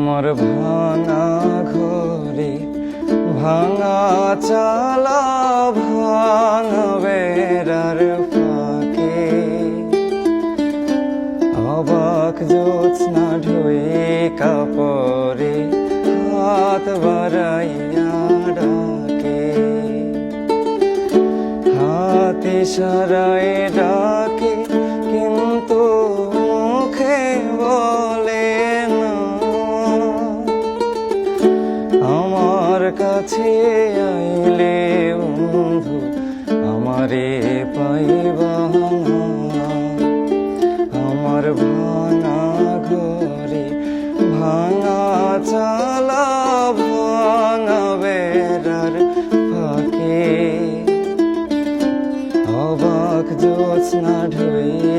আমার ভাঙা ঘরে ভাঙা চালা ভাঙা বেড়ার ফাঁকে অবাক জ্যোৎস্না ঢুয়ে কাপড়ে হাত বাড়াইয়া ডাকে, হাত ইশারায় ডাকে কিন্তু মুখে বলে না। আমার কাছে আইলে বন্ধু আমারে পাইবা না। আমার ভাঙা ঘরে ভাঙা চালা ভাঙা বেড়ার ফাঁকে অবাক জ্যোৎস্না ঢুয়ে